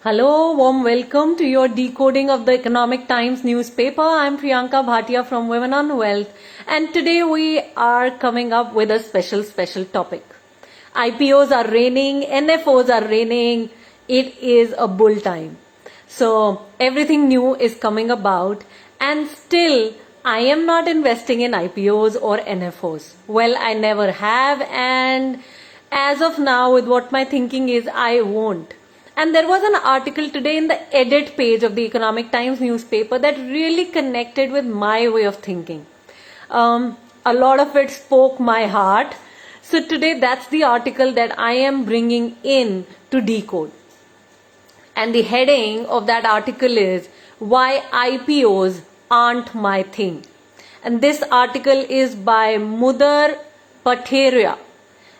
Hello, warm welcome to your decoding of the Economic Times newspaper. I'm Priyanka Bhatia from Women on Wealth, and today we are coming up with a special topic. IPOs are raining, NFOs are raining. It is a bull time. So everything new is coming about, and still I am not investing in IPOs or NFOs. Well, I never have, and as of now, with what my thinking is, I won't. And there was an article today in the edit page of the Economic Times newspaper that really connected with my way of thinking. A lot of it spoke my heart. So today that's the article that I am bringing in to decode. And the heading of that article is Why IPOs Aren't My Thing. And this article is by Mudar Patheria.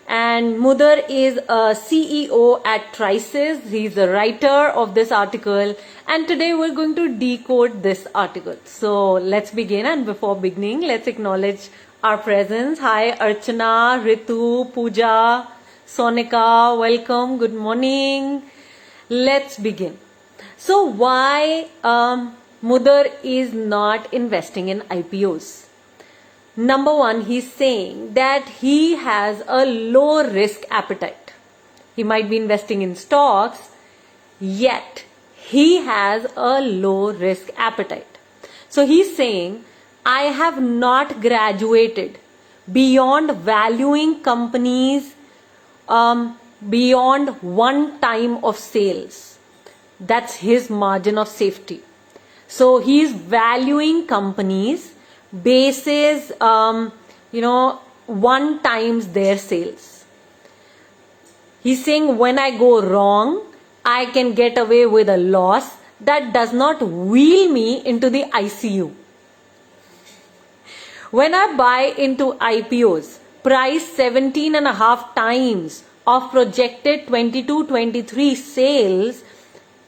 And Mudar is a CEO at Trices. He's the writer of this article. And today we're going to decode this article. So let's begin. And before beginning, let's acknowledge our presence. Hi, Archana, Ritu, Pooja, Sonika. Welcome. Good morning. Let's begin. So why Mudar is not investing in IPOs? Number one, he's saying that he has a low risk appetite. He might be investing in stocks, yet he has a low risk appetite. So he's saying, I have not graduated beyond valuing companies beyond one time of sales. That's his margin of safety. So he's valuing companies bases one times their sales. He's saying when I go wrong, I can get away with a loss that does not wheel me into the ICU. When I buy into IPOs, price 17.5 times of projected 22-23 sales,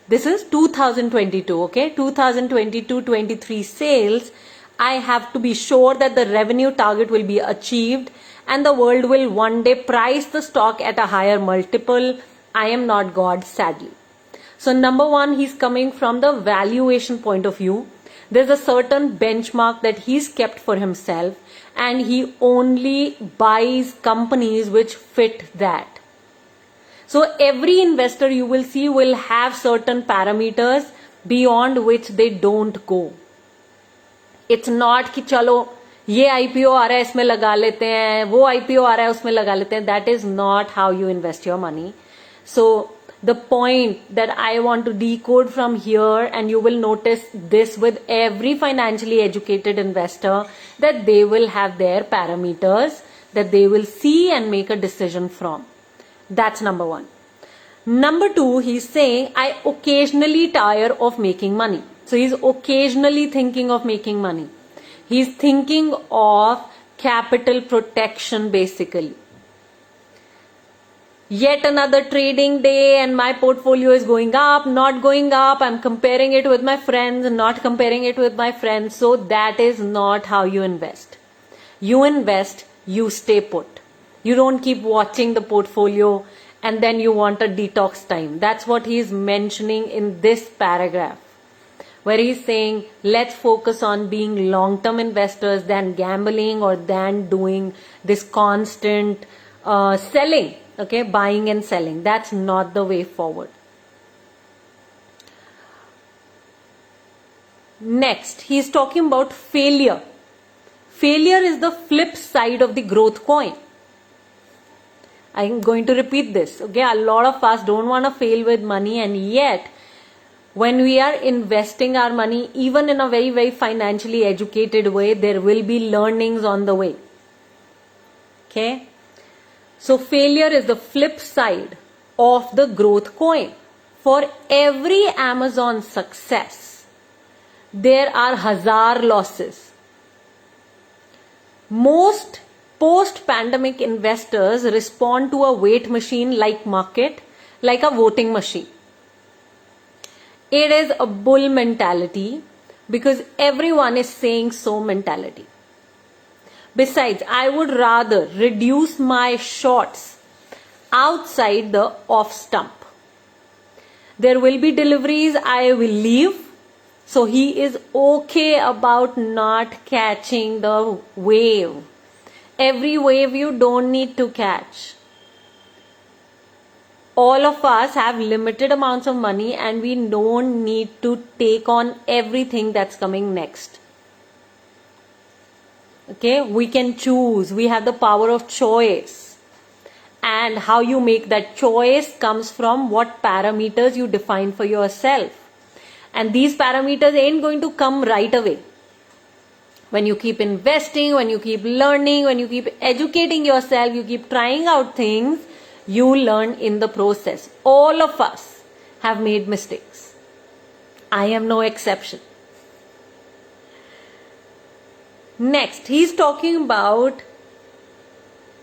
this is 2022, okay, 2022-23 sales, I have to be sure that the revenue target will be achieved and the world will one day price the stock at a higher multiple. I am not God, sadly. So number one, he's coming from the valuation point of view. There's a certain benchmark that he's kept for himself and he only buys companies which fit that. So every investor you will see will have certain parameters beyond which they don't go. It's not कि चलो ये IPO आ रहा है इसमें लगा लेते हैं, वो IPO आ रहा है उसमें लगा लेते हैं. That is not how you invest your money. So the point that I want to decode from here, and you will notice this with every financially educated investor, that they will have their parameters that they will see and make a decision from. That's number one. Number two, he's saying, I occasionally tire of making money. So he's occasionally thinking of making money. He's thinking of capital protection basically. Yet another trading day and my portfolio is going up, not going up. I'm comparing it with my friends, not comparing it with my friends. So that is not how you invest. You invest, you stay put. You don't keep watching the portfolio and then you want a detox time. That's what he's mentioning in this paragraph, where he's saying, let's focus on being long-term investors than gambling or than doing this constant selling, okay, buying and selling. That's not the way forward. Next, he's talking about failure. Failure is the flip side of the growth coin. I'm going to repeat this, okay? A lot of us don't want to fail with money, and yet when we are investing our money, even in a very financially educated way, there will be learnings on the way. Okay? So failure is the flip side of the growth coin. For every Amazon success, there are 1,000 losses. Most post-pandemic investors respond to a wait machine-like market like a voting machine. It is a bull mentality because everyone is saying so mentality. Besides, I would rather reduce my shorts outside the off stump. There will be deliveries, I will leave. So he is okay about not catching the wave. Every wave you don't need to catch. All of us have limited amounts of money and we don't need to take on everything that's coming next. Okay, we can choose. We have the power of choice. And how you make that choice comes from what parameters you define for yourself. And these parameters ain't going to come right away. When you keep investing, when you keep learning, when you keep educating yourself, you keep trying out things, you learn in the process. All of us have made mistakes. I am no exception. Next, he's talking about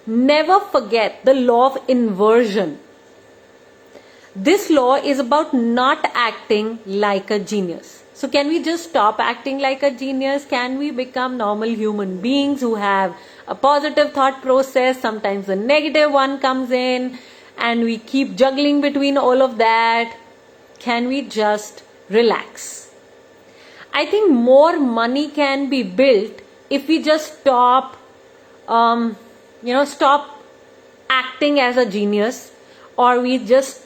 never forget the law of inversion. This law is about not acting like a genius. So can we just stop acting like a genius? Can we become normal human beings who have a positive thought process? Sometimes a negative one comes in and we keep juggling between all of that. Can we just relax? I think more money can be built if we just stop acting as a genius, or we just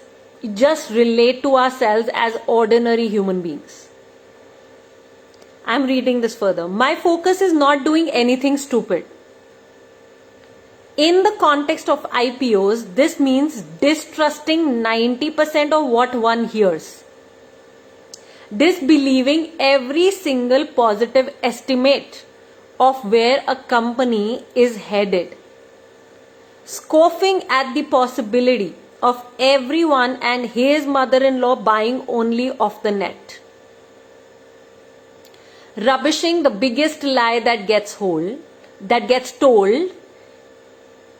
relate to ourselves as ordinary human beings. I'm reading this further. My focus is not doing anything stupid. In the context of IPOs, this means distrusting 90% of what one hears. Disbelieving every single positive estimate of where a company is headed. Scoffing at the possibility of everyone and his mother-in-law buying only off the net. Rubbishing the biggest lie that gets told.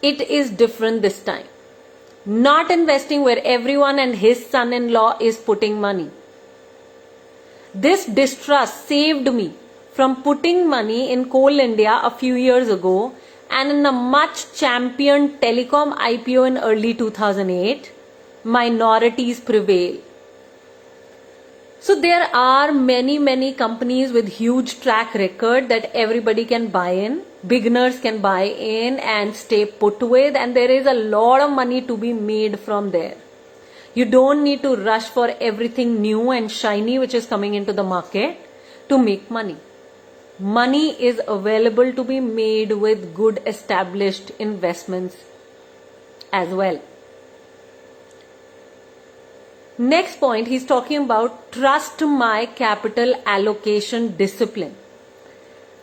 It is different this time. Not investing where everyone and his son-in-law is putting money. This distrust saved me from putting money in Coal India a few years ago and in a much championed telecom IPO in early 2008. Minorities prevail. So there are many companies with huge track record that everybody can buy in, beginners can buy in and stay put with, and there is a lot of money to be made from there. You don't need to rush for everything new and shiny which is coming into the market to make money. Money is available to be made with good established investments as well. Next point, he's talking about trust my capital allocation discipline.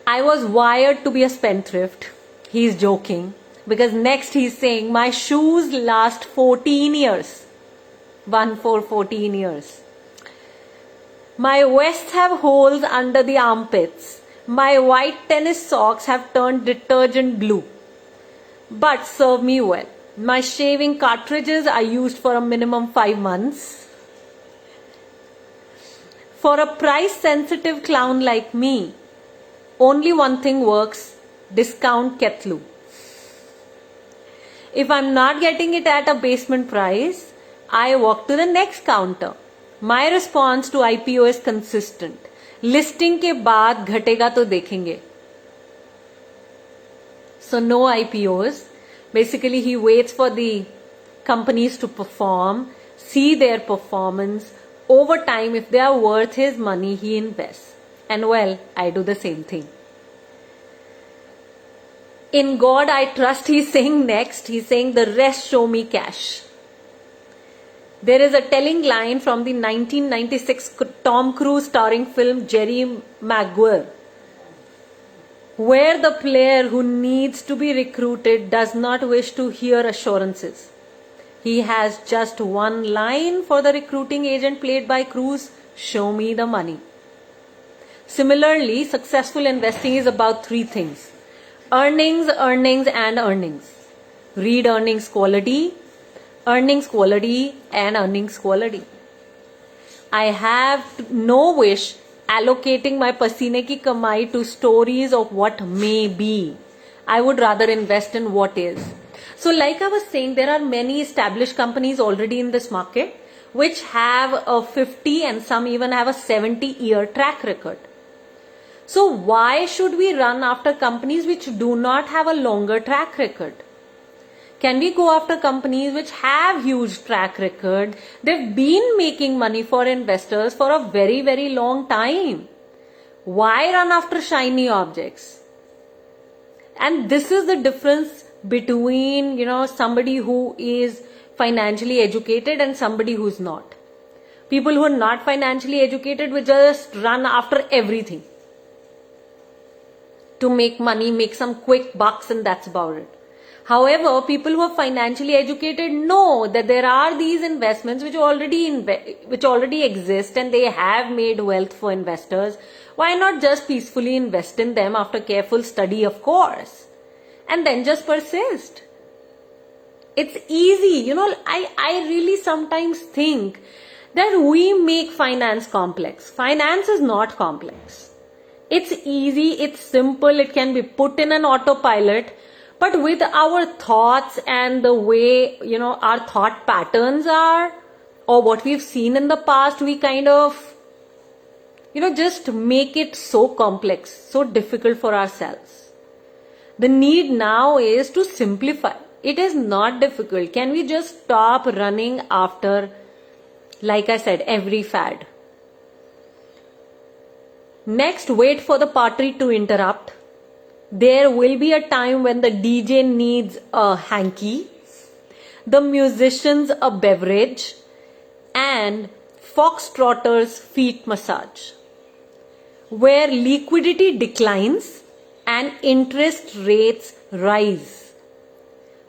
I was wired to be a spendthrift. He's joking because next he's saying my shoes last 14 years. 14 years. My vests have holes under the armpits. My white tennis socks have turned detergent blue. But serve me well. My shaving cartridges are used for a minimum 5 months. For a price-sensitive clown like me, only one thing works: discount Ketlu. If I'm not getting it at a basement price, I walk to the next counter. My response to IPO is consistent. Listing के बाद घटेगा तो देखेंगे. So no IPOs. Basically, he waits for the companies to perform, see their performance. Over time, if they are worth his money, he invests. And well, I do the same thing. In God I trust, he's saying next. He's saying the rest show me cash. There is a telling line from the 1996 Tom Cruise starring film Jerry Maguire, where the player who needs to be recruited does not wish to hear assurances. He has just one line for the recruiting agent played by Cruise: show me the money. Similarly, successful investing is about 3 things: earnings, earnings, and earnings. Read earnings quality, and earnings quality. I have no wish allocating my pasine ki kamai to stories of what may be. I would rather invest in what is. So like I was saying, there are many established companies already in this market which have a 50 and some even have a 70-year track record. So why should we run after companies which do not have a longer track record? Can we go after companies which have huge track record? They've been making money for investors for a very, very long time. Why run after shiny objects? And this is the difference between, somebody who is financially educated and somebody who's not. People who are not financially educated will just run after everything to make money, make some quick bucks, and that's about it. However, people who are financially educated know that there are these investments which already exist and they have made wealth for investors. Why not just peacefully invest in them after careful study, of course, and then just persist? It's easy. I really sometimes think that we make finance complex. Finance is not complex. It's easy, it's simple, it can be put in an autopilot. But with our thoughts and the way, our thought patterns are, or what we've seen in the past, we kind of, just make it so complex, so difficult for ourselves. The need now is to simplify. It is not difficult. Can we just stop running after, like I said, every fad? Next, wait for the party to interrupt. There will be a time when the DJ needs a hanky, the musicians a beverage, and foxtrotters feet massage. Where liquidity declines and interest rates rise.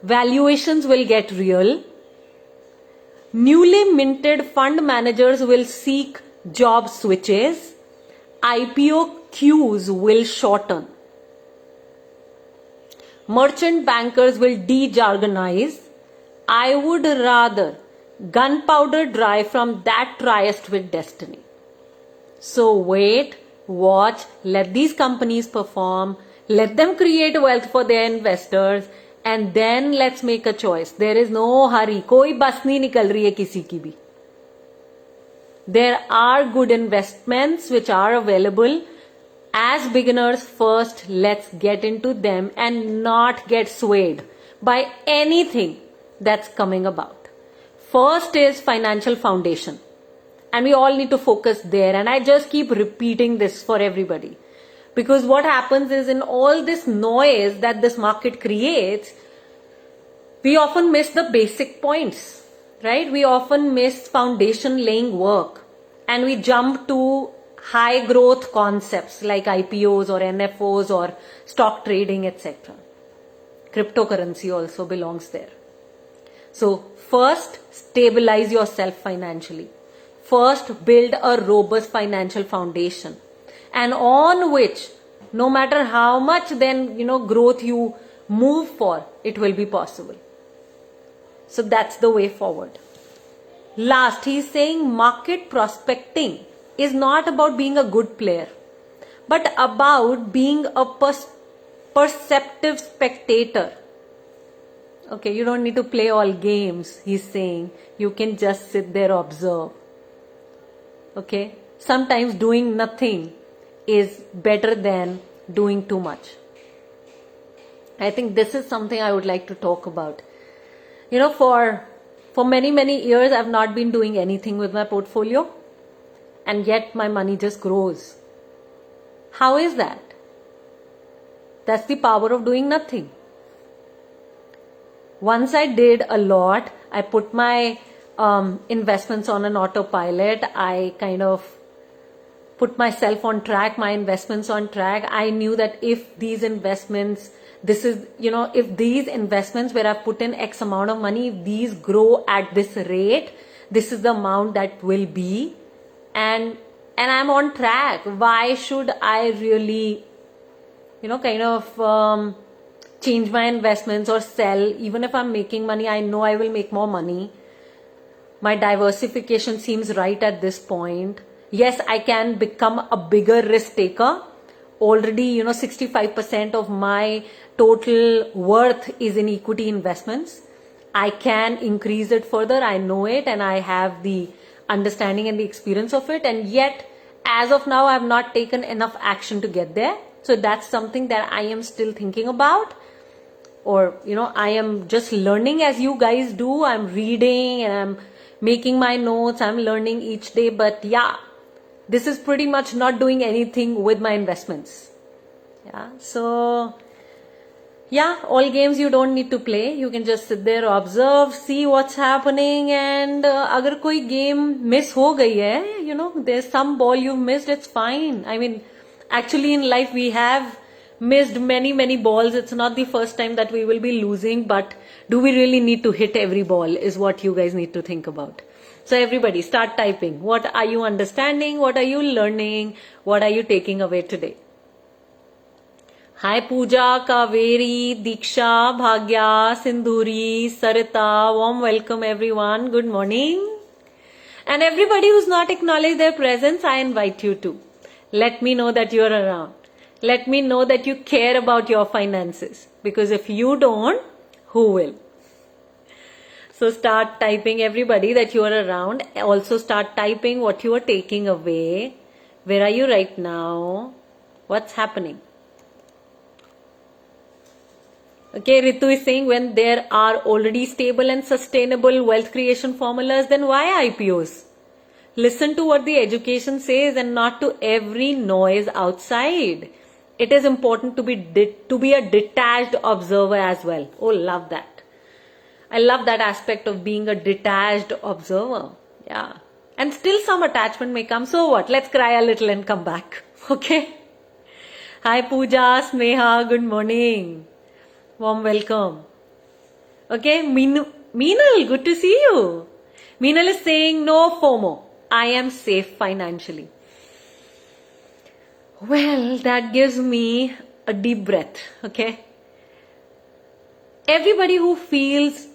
Valuations will get real. Newly minted fund managers will seek job switches. IPO queues will shorten. Merchant bankers will de-jargonize. I would rather gunpowder dry from that tryst with destiny. So wait, watch, let these companies perform, let them create wealth for their investors, and then let's make a choice. There is no hurry. कोई बस नहीं निकल रही है किसी की भी. There are good investments which are available. As beginners, first let's get into them and not get swayed by anything that's coming about. First is financial foundation. And we all need to focus there. And I just keep repeating this for everybody. Because what happens is, in all this noise that this market creates, we often miss the basic points, right? We often miss foundation laying work. And we jump to high growth concepts like IPOs or NFOs or stock trading, etc. Cryptocurrency also belongs there. So first, stabilize yourself financially. First, build a robust financial foundation, and on which, no matter how much then, growth you move for, it will be possible. So that's the way forward. Last, he's saying market prospecting is not about being a good player, but about being a perceptive spectator. Okay, you don't need to play all games, he's saying. You can just sit there, observe. Okay, sometimes doing nothing is better than doing too much. I think this is something I would like to talk about. For many, many years, I've not been doing anything with my portfolio, and yet my money just grows. How is that? That's the power of doing nothing. Once I did a lot, I put my investments on an autopilot. I kind of put myself on track, my investments on track. I knew that if these investments, if these investments where I've put in X amount of money, if these grow at this rate, this is the amount that will be. And I'm on track. Why should I really, change my investments or sell? Even if I'm making money, I know I will make more money. My diversification seems right at this point. Yes, I can become a bigger risk taker. Already, 65% of my total worth is in equity investments. I can increase it further. I know it and I have the understanding and the experience of it. And yet, as of now, I have not taken enough action to get there. So that's something that I am still thinking about. Or, I am just learning as you guys do. I'm reading and I'm making my notes. I'm learning each day. But yeah, this is pretty much not doing anything with my investments. Yeah. So yeah, all games you don't need to play. You can just sit there, observe, see what's happening, and agar koi game miss ho gayi hai, there's some ball you've missed, it's fine. I mean, actually in life we have missed many balls. It's not the first time that we will be losing, but do we really need to hit every ball is what you guys need to think about. So everybody start typing. What are you understanding? What are you learning? What are you taking away today? Hi Pooja, Kaveri, Diksha, Bhagya, Sindhuri, Sarita, warm welcome everyone. Good morning. And everybody who's not acknowledged their presence, I invite you to. Let me know that you're around. Let me know that you care about your finances. Because if you don't, who will? So start typing everybody that you are around. Also start typing what you are taking away. Where are you right now? What's happening? Okay, Ritu is saying when there are already stable and sustainable wealth creation formulas, then why IPOs? Listen to what the education says and not to every noise outside. It is important to be a detached observer as well. Oh, love that. I love that aspect of being a detached observer. Yeah. And still some attachment may come. So what? Let's cry a little and come back. Okay? Hi Pooja, Sneha, good morning. Warm welcome. Okay, Meenal, good to see you. Meenal is saying no FOMO. I am safe financially. Well, that gives me a deep breath. Okay. Everybody who feels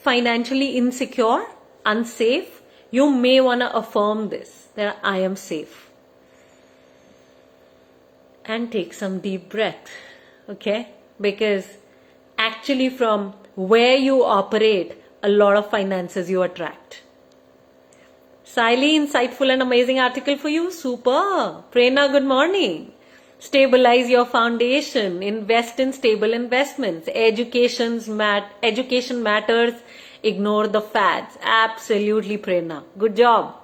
financially insecure, unsafe, you may want to affirm this, that I am safe. And take some deep breath. Okay. Because actually from where you operate, a lot of finances you attract. Siley, insightful and amazing article for you. Super. Prerna, good morning. Stabilize your foundation. Invest in stable investments. Education matters. Ignore the fads. Absolutely, Prerna. Good job.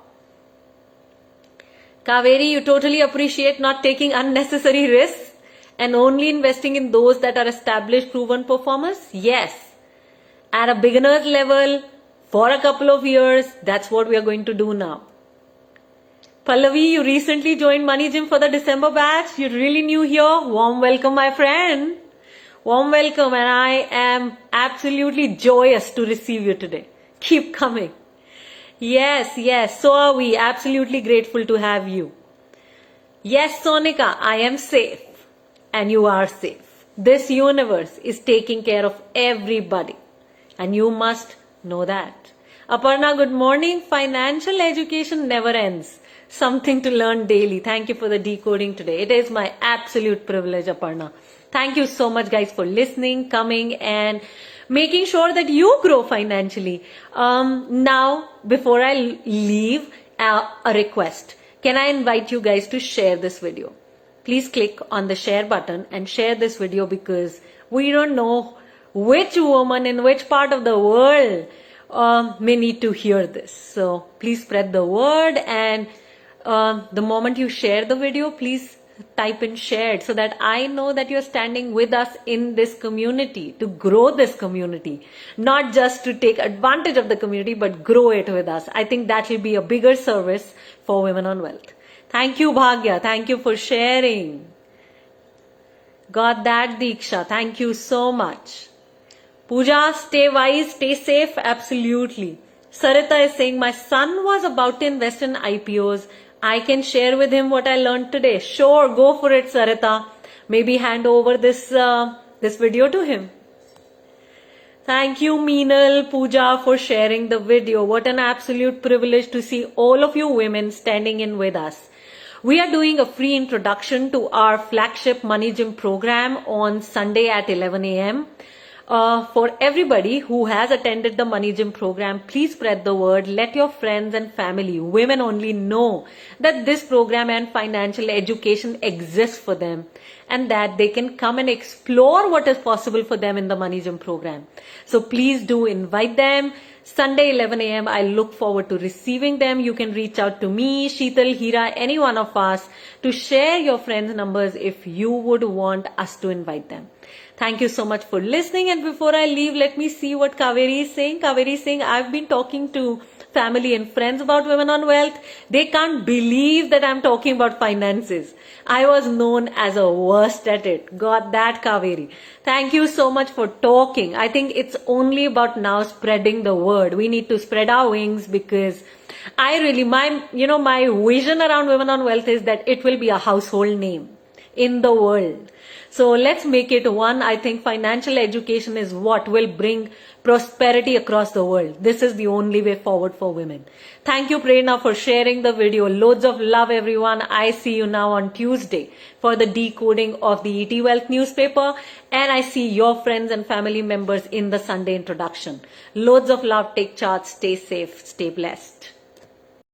Kaveri, you totally appreciate not taking unnecessary risks and only investing in those that are established, proven performers? Yes. At a beginner's level, for a couple of years, that's what we are going to do now. Pallavi, you recently joined Money Gym for the December batch. You're really new here. Warm welcome, my friend. Warm welcome, and I am absolutely joyous to receive you today. Keep coming. Yes, so are we. Absolutely grateful to have you. Yes, Sonika, I am safe. And you are safe. This universe is taking care of everybody. And you must know that. Aparna, good morning. Financial education never ends. Something to learn daily. Thank you for the decoding today. It is my absolute privilege, Aparna. Thank you so much, guys, for listening, coming, and making sure that you grow financially. Now, before I leave, a request. Can I invite you guys to share this video? Please click on the share button and share this video because we don't know which woman in which part of the world may need to hear this. So please spread the word, and the moment you share the video, please type in shared so that I know that you're standing with us in this community to grow this community, not just to take advantage of the community, but grow it with us. I think that will be a bigger service for Women on Wealth. Thank you, Bhagya. Thank you for sharing. Got that, Diksha. Thank you so much. Pooja, stay wise, stay safe. Absolutely. Sarita is saying, my son was about to invest in IPOs. I can share with him what I learned today. Sure, go for it, Sarita. Maybe hand over this video to him. Thank you, Meenal, Pooja, for sharing the video. What an absolute privilege to see all of you women standing in with us. We are doing a free introduction to our flagship Money Gym program on Sunday at 11 a.m. For everybody who has attended the Money Gym program, please spread the word. Let your friends and family, women only, know that this program and financial education exists for them and that they can come and explore what is possible for them in the Money Gym program. So please do invite them. Sunday 11 a.m. I look forward to receiving them. You can reach out to me, Sheetal, Hira, any one of us to share your friends' numbers if you would want us to invite them. Thank you so much for listening. And before I leave, let me see what Kaveri is saying. Kaveri is saying, I've been talking to family and friends about Women on Wealth. They can't believe that I'm talking about finances. I was known as a worst at it. Got that, Kaveri. Thank you so much for talking. I think it's only about now spreading the word. We need to spread our wings because my vision around Women on Wealth is that it will be a household name in the world. So let's make it one. I think financial education is what will bring prosperity across the world. This is the only way forward for women. Thank you, Prerna, for sharing the video. Loads of love, everyone. I see you now on Tuesday for the decoding of the ET Wealth newspaper. And I see your friends and family members in the Sunday introduction. Loads of love. Take charge. Stay safe. Stay blessed.